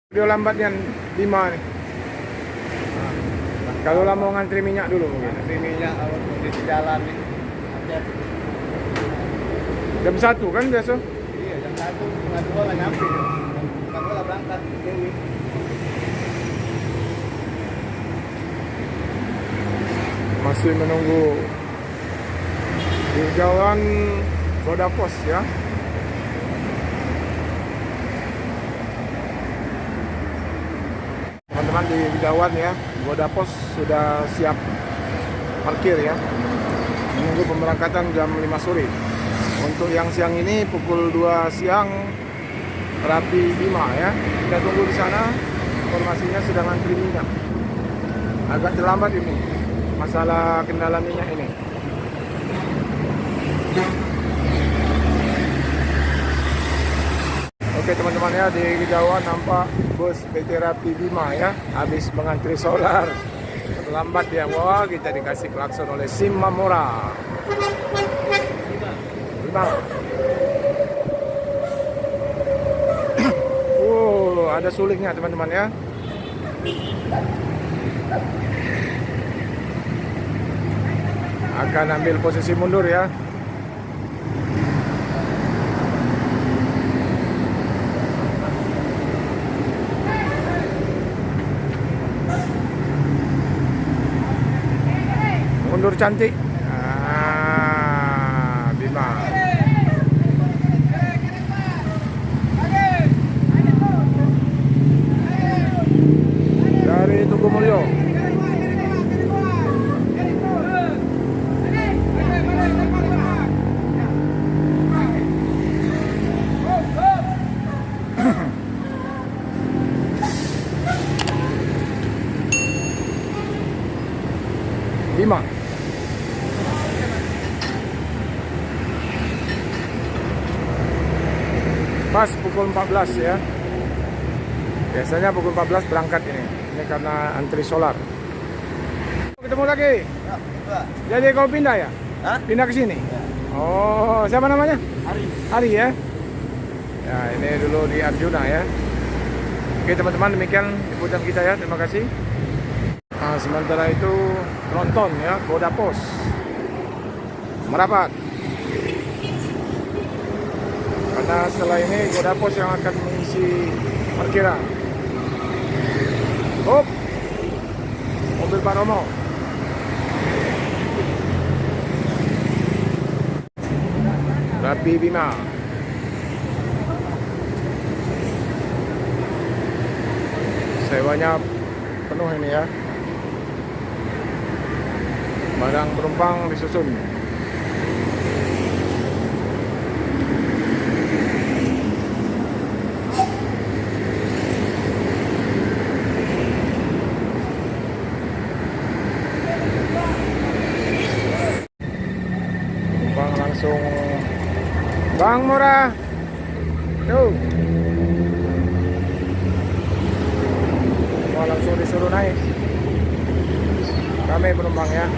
Video lambatnya 5 nih. Kalau lah mau ngantri minyak dulu mungkin. Ngantri minyak kalau di jalan nih. Jam 1 kan biasa? Iya, jam 1, setengah 2 lah nyampe. Setengah 2 lah berangkat Dewi. Masih menunggu di jalan Godapos ya. Teman-teman di Bidawan ya, Godapos sudah siap parkir ya. Menunggu pemberangkatan jam 5 sore. Untuk yang siang ini pukul 2 siang Rapi 5 ya. Kita tunggu di sana. Informasinya sedang antri minyak. Agak terlambat ini. Masalah kendala minyak ini. Oke teman-teman ya, di kejauhan nampak bus PT Rapi Bima ya, habis mengantri solar. Terlambat ya, wah kita dikasih klakson oleh Simamora. Bima. Ada sulingnya teman-teman ya. Akan ambil posisi mundur ya. Mundur cantik. Bima. Dari Tugu Mulyo. Bima. Pas pukul 14 ya. Biasanya pukul 14 berangkat ini. Ini karena antri solar. Ketemu lagi. Ya, Jadi kau pindah ya? hah? Pindah ke sini? Ya. Oh, siapa namanya? Hari. Hari ya. Ya, ini dulu di Arjuna ya. Oke teman-teman, demikian liputan kita ya. Terima kasih. Nah, sementara itu nonton ya, Godapos merapat. Karena setelah ini Godapos yang akan mengisi parkiran. Hop, mobil Pak Romo. Rapi Bima. Sewanya penuh ini ya. Barang penumpang disusun. Penumpang langsung Bang Murah. Tuh. Semua langsung disuruh naik. Kami penumpang ya.